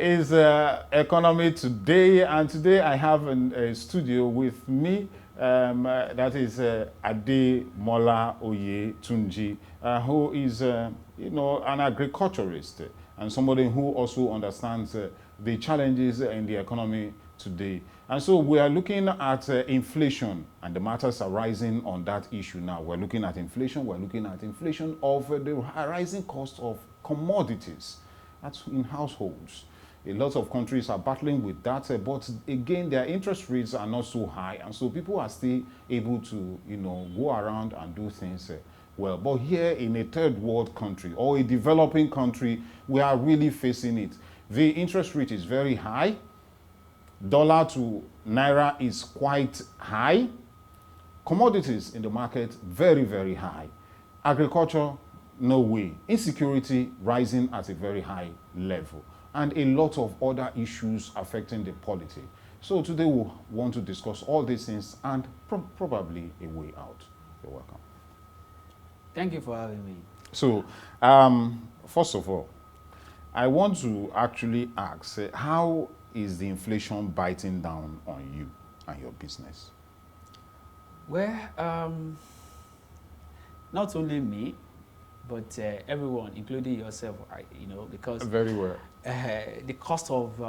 is Economy Today, and today I have a studio with me. That is Ademola Oyetunji, who is, an agriculturist and somebody who also understands the challenges in the economy today. And so we are looking at inflation and the matters arising on that issue now. We're looking at inflation. We're looking at inflation of the rising cost of commodities in households. A lot of countries are battling with that, but again, their interest rates are not so high, and so people are still able to, go around and do things well. But here in a third world country or a developing country, we are really facing it. The interest rate is very high. Dollar to naira is quite high. Commodities in the market, very, very high. Agriculture, no way. Insecurity rising at a very high level. And a lot of other issues affecting the polity. So today we want to discuss all these things and probably a way out. You're welcome. Thank you for having me. So, first of all, I want to actually ask, how is the inflation biting down on you and your business? Well, not only me, but everyone, including yourself, because very well. The cost of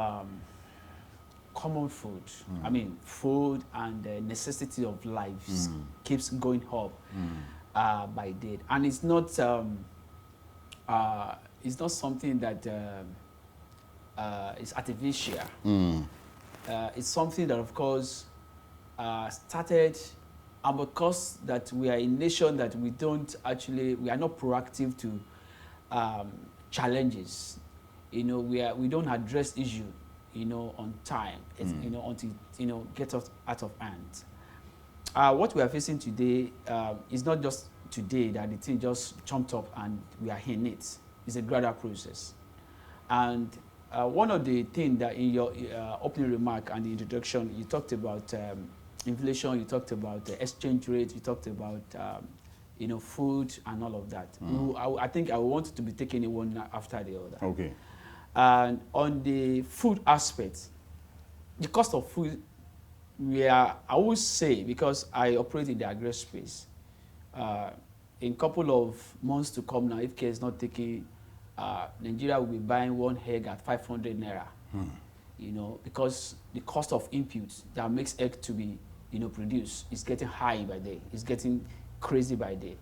common food, food and the necessity of lives keeps going up by day, and it's not something that is artificial. It's something that, of course, started. And because that we are a nation that we are not proactive to challenges. We don't address issue, on time. Until get us out of hand. What we are facing today is not just today that the thing just jumped up and we are in it. It's a gradual process. And one of the things that in your opening remark and the introduction, you talked about inflation, you talked about the exchange rate, you talked about food and all of that. I think I wanted to be taking it one after the other. Okay. And on the food aspect, the cost of food, I would say, because I operate in the agri space, in a couple of months to come now, if care is not taken, Nigeria will be buying one egg at 500 naira. Because the cost of inputs that makes egg to be produced is getting high by day. It's getting crazy by day.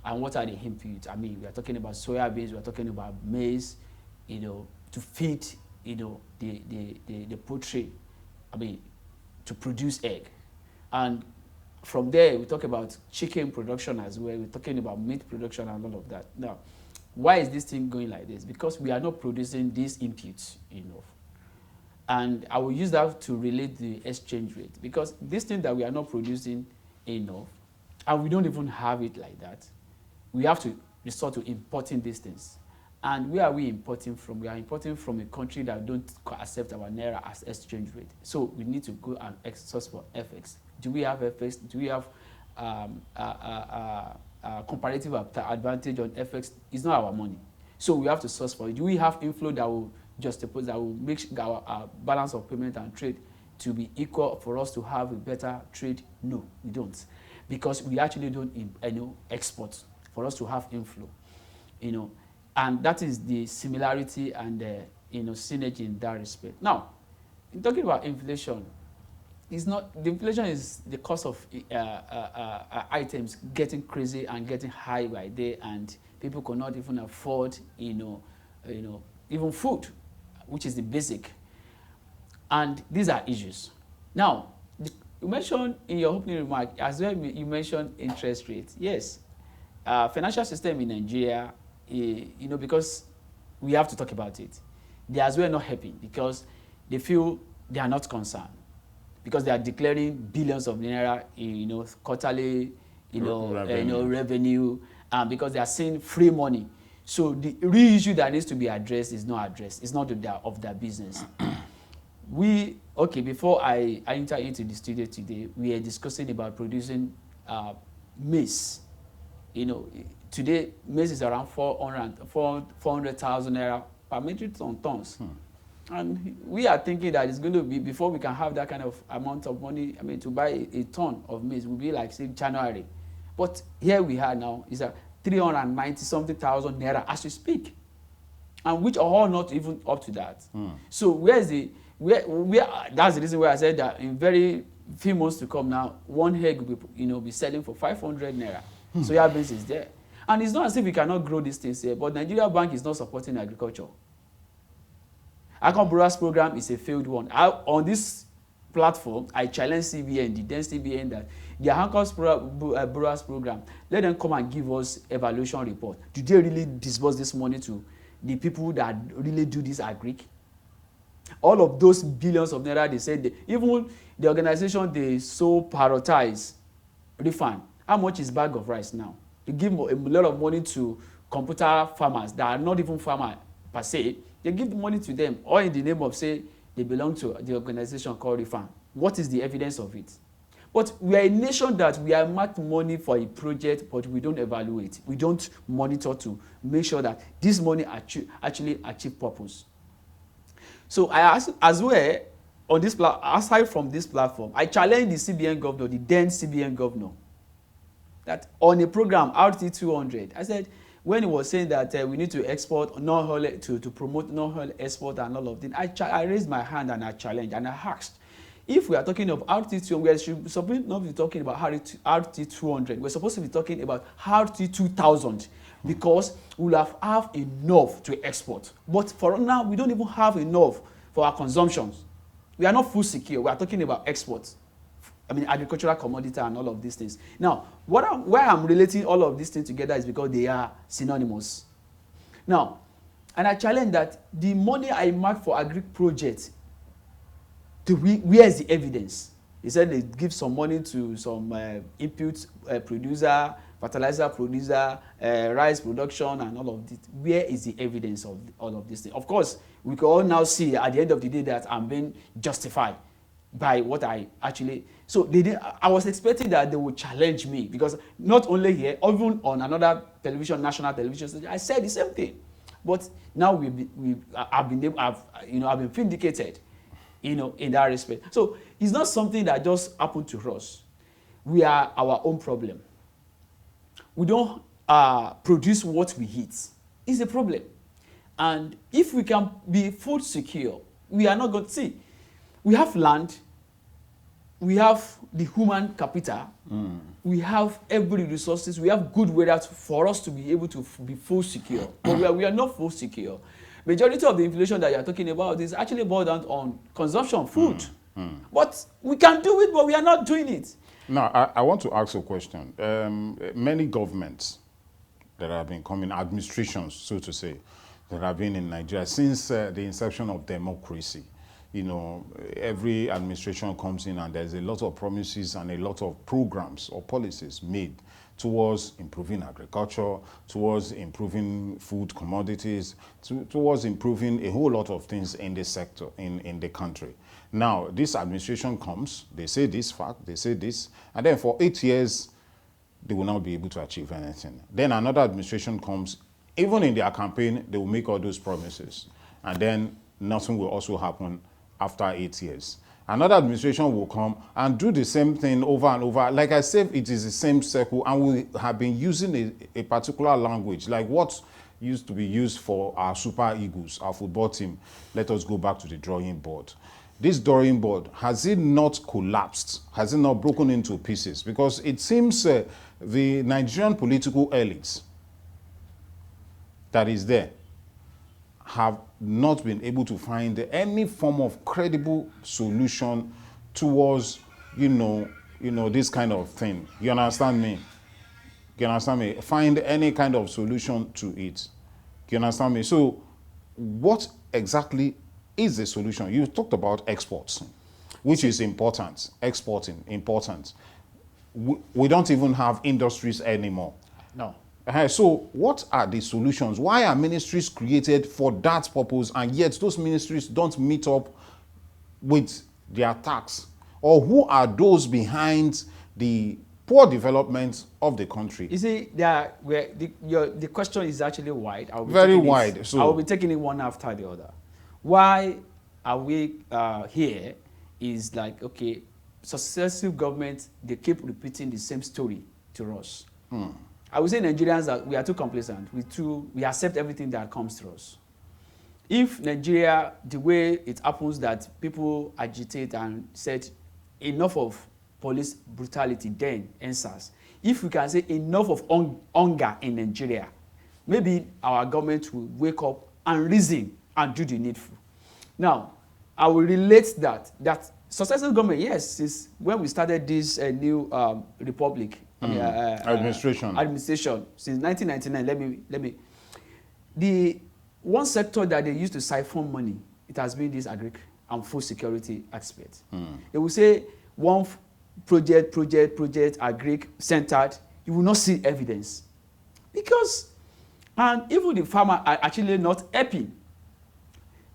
And what are the inputs? We are talking about soya beans, we are talking about maize, to feed, the poultry, to produce egg. And from there, we talk about chicken production as well. We're talking about meat production and all of that. Now, why is this thing going like this? Because we are not producing these inputs enough. And I will use that to relate the exchange rate, because this thing that we are not producing enough, and we don't even have it like that, we have to resort to importing these things. And where are we importing from? We are importing from a country that don't accept our naira as exchange rate. So we need to go and source for FX. Do we have FX? Do we have comparative advantage on FX? It's not our money. So we have to source for it. Do we have inflow that will that will make our balance of payment and trade to be equal for us to have a better trade? No, we don't, because we actually don't export for us to have inflow, and that is the similarity and synergy in that respect. Now, in talking about inflation, the inflation is the cost of items getting crazy and getting high by day, and people cannot even afford even food, which is the basic. And these are issues. Now, you mentioned in your opening remark, as well, you mentioned interest rates. Yes, financial system in Nigeria, because we have to talk about it, they as well not happy because they feel they are not concerned, because they are declaring billions of naira in quarterly revenue, because they are seeing free money. So the real issue that needs to be addressed is not addressed. It's not of their business. Before I enter into the studio today, we are discussing about producing maize. Today maize is around 400,000 naira per metric tons. And we are thinking that it's going to be, before we can have that kind of amount of money, I mean, to buy a ton of maize will be like, say, January. But here we are now, is a 390-something thousand naira as we speak. And which are all not even up to that. So where's the, where that's the reason why I said that in very few months to come now, one egg will be, be selling for 500 naira. So your base is there. And it's not as if we cannot grow these things here, but Nigeria Bank is not supporting agriculture. Agro Borrowers Program is a failed one. On this platform, I challenge CBN, the then CBN, that the Agro Borrowers Program, let them come and give us evaluation report. Do they really disburse this money to the people that really do this agric? All of those billions of naira, they said, even the organization they so prioritize refund. How much is bag of rice now? They give a lot of money to computer farmers that are not even farmers per se. They give the money to them, or in the name of, say, they belong to the organization called refund. What is the evidence of it? But we are a nation that we are marked money for a project, but we don't evaluate. We don't monitor to make sure that this money actually achieve purpose. So I ask, as well, on this aside from this platform, I challenge the CBN governor, the then CBN governor, that on a program RT200, I said, when he was saying that we need to export non-oil to promote non-oil export and all of this, I raised my hand and I challenged and I asked, if we are talking of RT200, we should supposed not be talking about RT200. We're supposed to be talking about RT2000 because we'll have enough to export. But for now, we don't even have enough for our consumptions. We are not food secure. We are talking about exports. I mean, agricultural commodity and all of these things. Now, why I'm relating all of these things together is because they are synonymous. Now, and I challenge that the money I mark for agri projects, where is the evidence? He said they give some money to some input producer, fertilizer producer, rice production, and all of this. Where is the evidence of all of this thing? Of course, we can all now see at the end of the day that I'm being justified by what I actually. So I was expecting that they would challenge me, because not only here, even on another television, national television station, I said the same thing. But now I've been vindicated, in that respect. So it's not something that just happened to us. We are our own problem. We don't produce what we eat. It's a problem. And if we can be food secure, we are not going to see. We have land. We have the human capital. We have every resources. We have good weather for us to be able to be food secure. But we are not food secure. Majority of the inflation that you are talking about is actually boiled down on consumption, food. But we can do it, but we are not doing it. Now, I want to ask a question. Many governments that have been coming, administrations, so to say, that have been in Nigeria since the inception of democracy, every administration comes in and there's a lot of promises and a lot of programs or policies made towards improving agriculture, towards improving food commodities, towards improving a whole lot of things in this sector, in the country. Now, this administration comes, they say this fact, they say this, and then for 8 years, they will not be able to achieve anything. Then another administration comes, even in their campaign, they will make all those promises, and then nothing will also happen after 8 years. Another administration will come and do the same thing over and over. Like I said, it is the same circle, and we have been using a particular language, like what used to be used for our Super Eagles, our football team. Let us go back to the drawing board. This drawing board, has it not collapsed? Has it not broken into pieces? Because it seems the Nigerian political elites that is there have not been able to find any form of credible solution towards, this kind of thing. You understand me? You understand me? Find any kind of solution to it. You understand me? So what exactly is the solution? You talked about exports, which is important. Exporting, important. We don't even have industries anymore. No. So what are the solutions? Why are ministries created for that purpose, and yet those ministries don't meet up with their tasks? Or who are those behind the poor development of the country? You see, the question is actually wide. Very wide. So I will be taking it one after the other. Why are we here is like, okay, successive governments, they keep repeating the same story to us. I would say Nigerians, we are too complacent. We accept everything that comes to us. If Nigeria, the way it happens that people agitate and said enough of police brutality, then answers. If we can say enough of hunger in Nigeria, maybe our government will wake up and reason and do the needful. Now, I will relate that successive government, yes, since when we started this new republic, administration since 1999. The one sector that they used to siphon money, it has been this agric and food security aspect. They will say one project agric centered, you will not see evidence because, and even the farmer are actually not helping.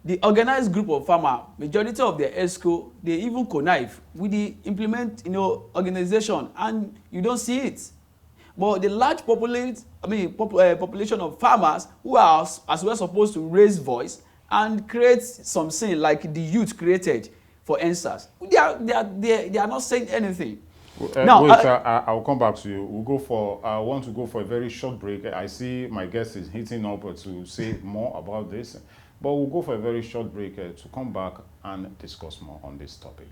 The organized group of farmer, majority of the ESCO, they even connive with the implement, organization, and you don't see it. But the large population of farmers who are as well supposed to raise voice and create something like the youth created for answers, they are not saying anything. Now, wait, I'll come back to you. I want to go for a very short break. I see my guest is hitting up to say more about this. But we'll go for a very short break to come back and discuss more on this topic.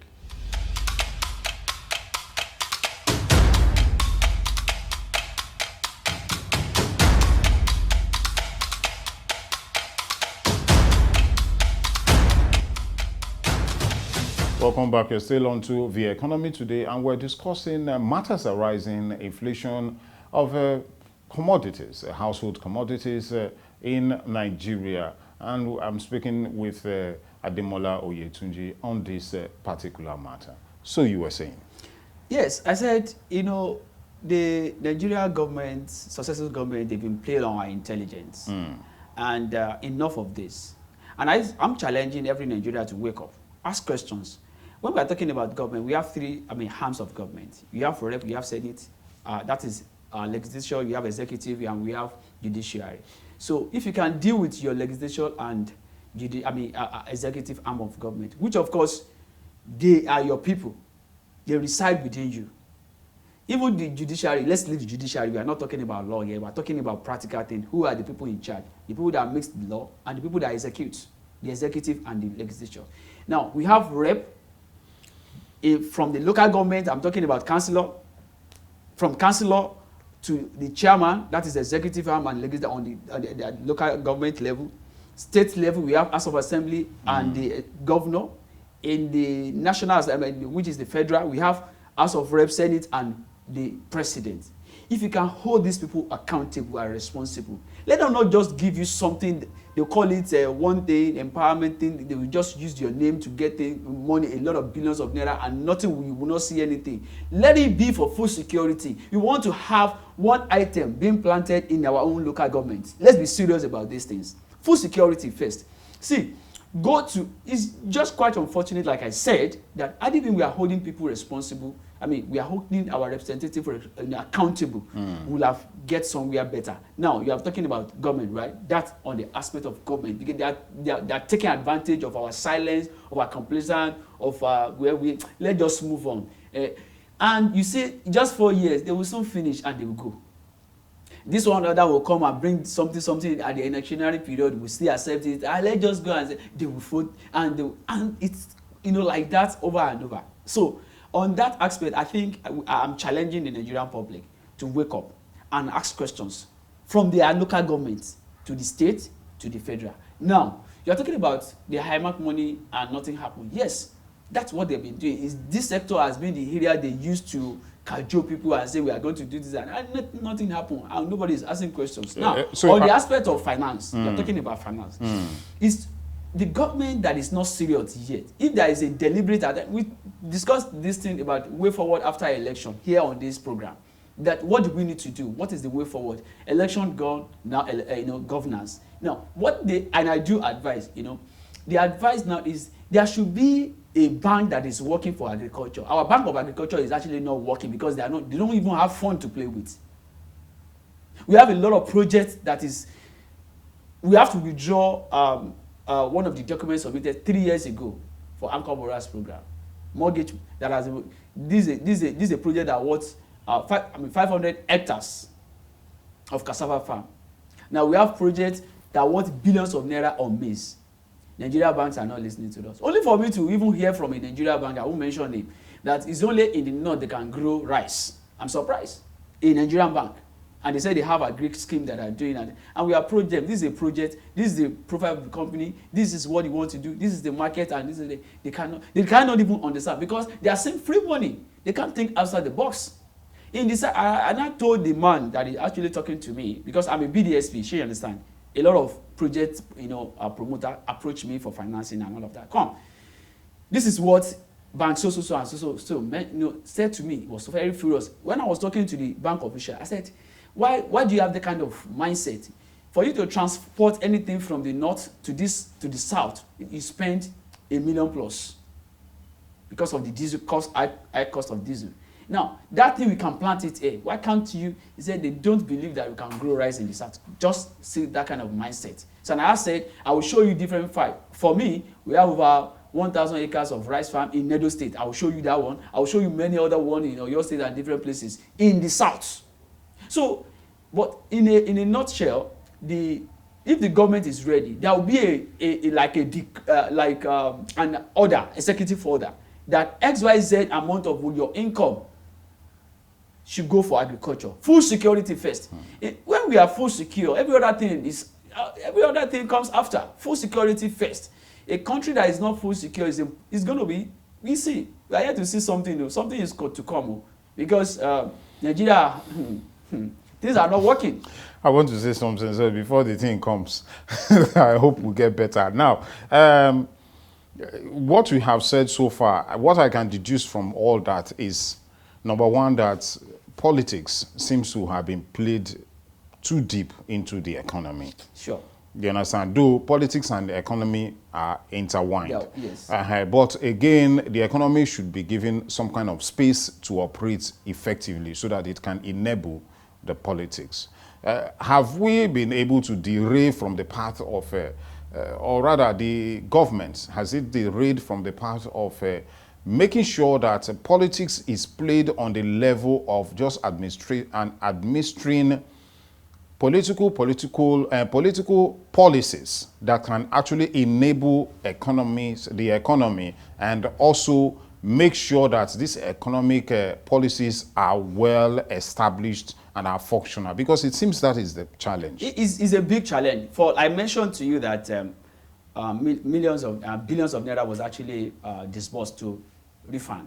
Welcome back. You're still on to The Economy Today, and we're discussing matters arising, inflation of commodities, household commodities in Nigeria. And I'm speaking with Ademola Oyetunji on this particular matter. So you were saying? Yes, I said, the Nigeria government, successive government, they've been playing on our intelligence. And enough of this. And I'm challenging every Nigerian to wake up, ask questions. When we are talking about government, we have three arms of government. You have rep, you have Senate, that is legislature, you have executive, and we have judiciary. So if you can deal with your legislature and executive arm of government, which of course they are your people, they reside within you. Even the judiciary, let's leave the judiciary, we are not talking about law here, we are talking about practical things. Who are the people in charge? The people that makes the law and the people that execute, the executive and the legislature. Now, we have rep from the local government, I'm talking about councillor, from councillor to the chairman, that is the executive arm and legislature on the local government level. State level, we have House of Assembly and the governor. In the national, which is the federal, we have House of Rep, Senate, and the president. If you can hold these people accountable and responsible, let them not just give you something, they'll call it one thing, empowerment thing, they will just use your name to get money, a lot of billions of naira, and nothing, you will not see anything. Let it be for food security. We want to have one item being planted in our own local government. Let's be serious about these things. Food security first. See, it's just quite unfortunate, like I said, that I didn't think we are holding people responsible. We are holding our representative accountable. We'll have get somewhere better. Now, you are talking about government, right? That's on the aspect of government. Because they are taking advantage of our silence, of our complacence, of let's just move on. And you see, just 4 years, they will soon finish and they will go. This one or that will come and bring something at the electionary period, we still accept it. Let's just go and say, they will vote, and it's, like that over and over. So, on that aspect, I think I'm challenging the Nigerian public to wake up and ask questions from their local governments to the state to the federal. Now, you're talking about the high mark money and nothing happened. Yes, that's what they've been doing. This sector has been the area they used to cajole people and say we are going to do this, and nothing happened, and nobody is asking questions. Now, on the aspect of finance, you're talking about finance. It's the government that is not serious yet. If there is a deliberate, we discussed this thing about way forward after election here on this program. That what do we need to do? What is the way forward? Election gone, now governance. Now, and I do advise, the advice now is there should be a bank that is working for agriculture. Our Bank of Agriculture is actually not working because they don't even have fund to play with. We have a lot of projects that is, we have to withdraw one of the documents submitted 3 years ago for Anchor Borrowers Program. Mortgage that has this is a project that worth 500 hectares of cassava farm. Now we have projects that worth billions of naira on maize. Nigeria banks are not listening to us. Only for me to even hear from a Nigeria bank, I won't mention name, that it's only in the north they can grow rice. I'm surprised. A Nigerian bank. And they say they have a Greek scheme that are doing it. And we approach them. This is a project. This is the profile of the company. This is what you want to do. This is the market. And this is they cannot even understand because they are saying free money. They can't think outside the box. In this, I told the man that is actually talking to me because I'm a BDSP. She understand. A lot of project, promoter approach me for financing and all of that. Come, this is what bank so said to me. It was very furious. When I was talking to the bank official, I said, why do you have the kind of mindset? For you to transport anything from the north to the south, you spend $1 million plus because of the diesel cost, high cost of diesel. Now, that thing we can plant it here. Why can't you? He said they don't believe that we can grow rice in the south. Just see that kind of mindset. So and I said, I will show you different fight. For me, we have over 1,000 acres of rice farm in Edo State. I will show you that one. I will show you many other ones in your state and different places in the south. So, but in a nutshell, if the government is ready, there will be an order, executive order, that XYZ amount of your income should go for agriculture. Full security first. When we are full secure, every other thing comes after. Full security first. A country that is not full secure is going to be. We see. We are here to see something. Something is going to come because Nigeria. Things are not working. I want to say something, so before the thing comes, I hope we get better. Now, what we have said so far, what I can deduce from all that is, number one, that politics seems to have been played too deep into the economy. Sure. You understand? Though politics and the economy are intertwined. Yeah, yes. But again, the economy should be given some kind of space to operate effectively so that it can enable the politics. Have we been able to derail from the path of, or rather the government, has it derailed from the path of making sure that politics is played on the level of just administering political policies that can actually enable the economy, and also make sure that these economic policies are well established and are functional, because it seems that is the challenge. It is a big challenge. I mentioned to you that billions of naira was actually disbursed to RIFAN,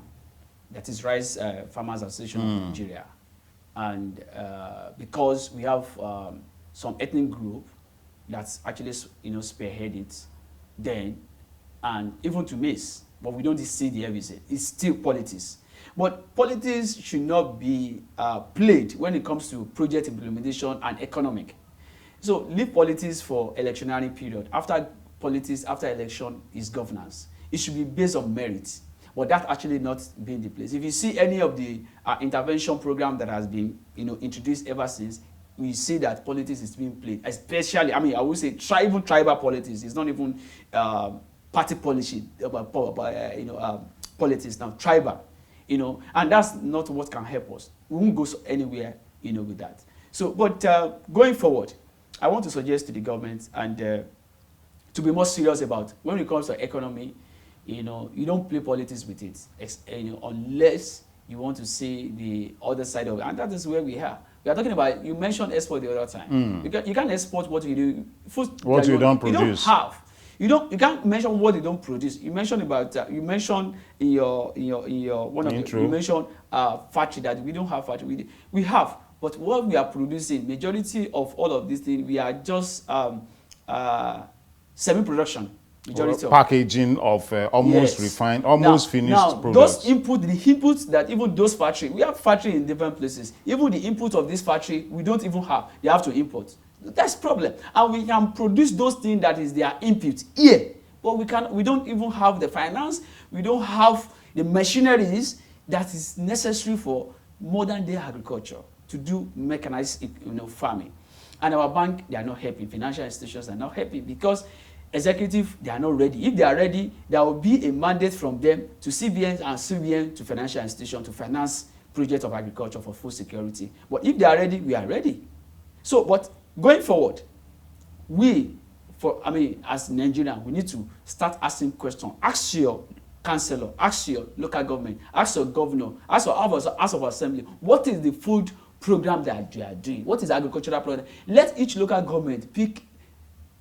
that is Rice Farmers Association of Nigeria, and because we have some ethnic group that's actually spearhead it then, and even to maize, but we don't see the evidence. It's still politics. But politics should not be played when it comes to project implementation and economic. So leave politics for electionary period. After politics, after election is governance. It should be based on merit. But that actually not being the place. If you see any of the intervention program that has been introduced ever since, we see that politics is being played. Especially, I would say even tribal politics. It's not even party policy, politics now, tribal. And that's not what can help us. We won't go anywhere, with that. So, but going forward, I want to suggest to the government and to be more serious about when it comes to economy. You don't play politics with it, unless you want to see the other side of it, and that is where we are. We are talking about. You mentioned export the other time. You can't export what you do. What you don't produce. You don't have. You can't mention what they don't produce. You mentioned about you mentioned in your one of intro. You mentioned factory that we don't have factory. We have, but what we are producing, majority of all of these things, we are just semi-production. Majority of packaging of almost refined, almost finished products. Those the inputs that even those factory, we have factory in different places. Even the input of this factory, we don't even have. They have to import. That's problem. And we can produce those things that is their input here, but we don't even have the finance. We don't have the machineries that is necessary for modern day agriculture to do mechanized farming. And our bank, they are not helping. Financial institutions are not helping because executive, they are not ready. If they are ready, there will be a mandate from them to CBN and CBN to financial institutions to finance projects of agriculture for food security. But if they are ready, we are ready. So, but going forward, as Nigerians, we need to start asking questions. Ask your councillor, ask your local government, ask your governor, ask your House of Assembly, what is the food program that they are doing? What is the agricultural program? Let each local government pick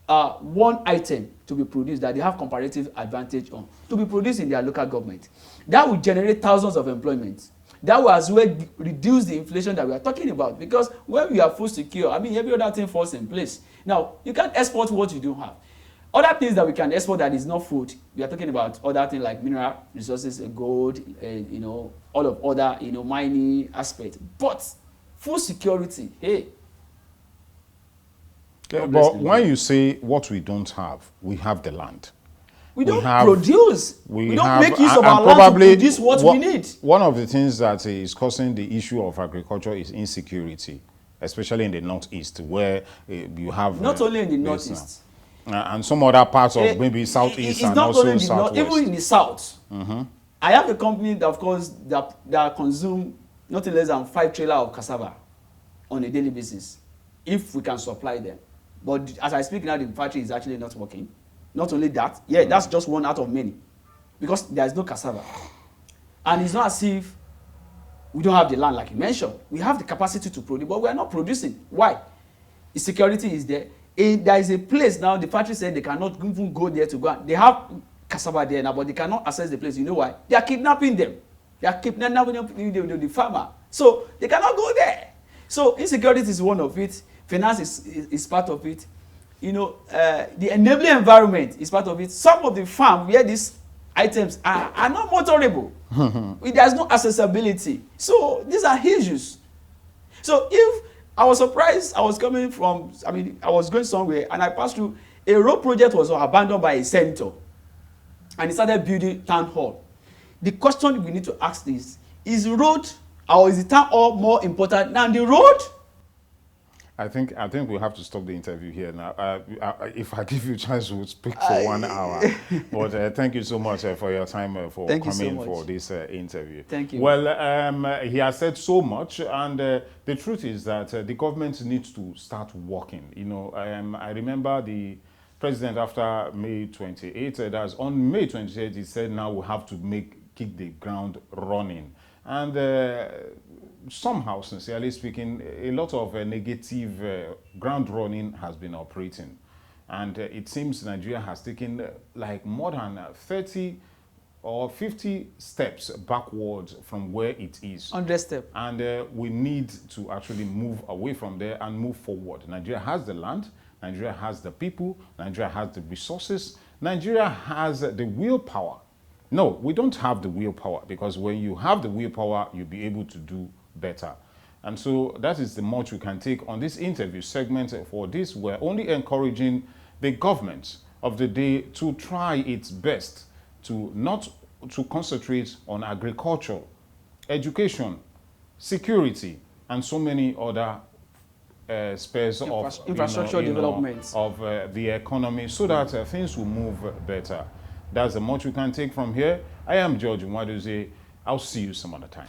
one item to be produced that they have comparative advantage on, to be produced in their local government. That will generate thousands of employment. That will as well reduce the inflation that we are talking about, because when we are food secure, every other thing falls in place. Now, you can't export what you don't have. Other things that we can export that is not food, we are talking about other things like mineral resources, gold, all of other, mining aspects. But food security, hey. Yeah, but when you say what we don't have, we have the land. We don't produce. We don't make use of our land to produce what we need. One of the things that is causing the issue of agriculture is insecurity, especially in the northeast, where you have not only in the northeast and some other parts of maybe southeast and also southwest. Even in the south. I have a company that, of course, that consume nothing less than 5 trailers of cassava on a daily basis, if we can supply them. But as I speak now, the factory is actually not working. Not only that, that's just one out of many, because there is no cassava. And it's not as if we don't have the land, like you mentioned. We have the capacity to produce, but we are not producing. Why? The security is there. There is a place now, the factory said they cannot even go there to go. They have cassava there now, but they cannot access the place. You know why? They are kidnapping them. They are kidnapping the farmer. So they cannot go there. So insecurity is one of it. Finance is part of it. The enabling environment is part of it. Some of the farm where these items are not motorable. There's no accessibility. So these are issues. So if I was surprised, I was coming from, I was going somewhere and I passed through, a road project was abandoned by a senator and he started building town hall. The question we need to ask is road or is the town hall more important than the road? I think we'll have to stop the interview here now. If I give you a chance, we'll speak for 1 hour. But thank you so much for your time for coming for this interview. Thank you. Well, he has said so much, and the truth is that the government needs to start working. I remember the president after May 28th, that's on May 28th, he said now we have to kick the ground running. And somehow, sincerely speaking, a lot of negative ground running has been operating. And it seems Nigeria has taken like more than 30 or 50 steps backwards from where it is. 100 steps. And we need to actually move away from there and move forward. Nigeria has the land, Nigeria has the people, Nigeria has the resources, Nigeria has the willpower. No, we don't have the willpower, because when you have the willpower, you'll be able to do better. And so that is the much we can take on this interview segment. For this, we're only encouraging the government of the day to try its best to concentrate on agriculture, education, security, and so many other spheres of infrastructure development of the economy, so that things will move better. That's the much we can take from here. I am George Nwadozie. I'll see you some other time.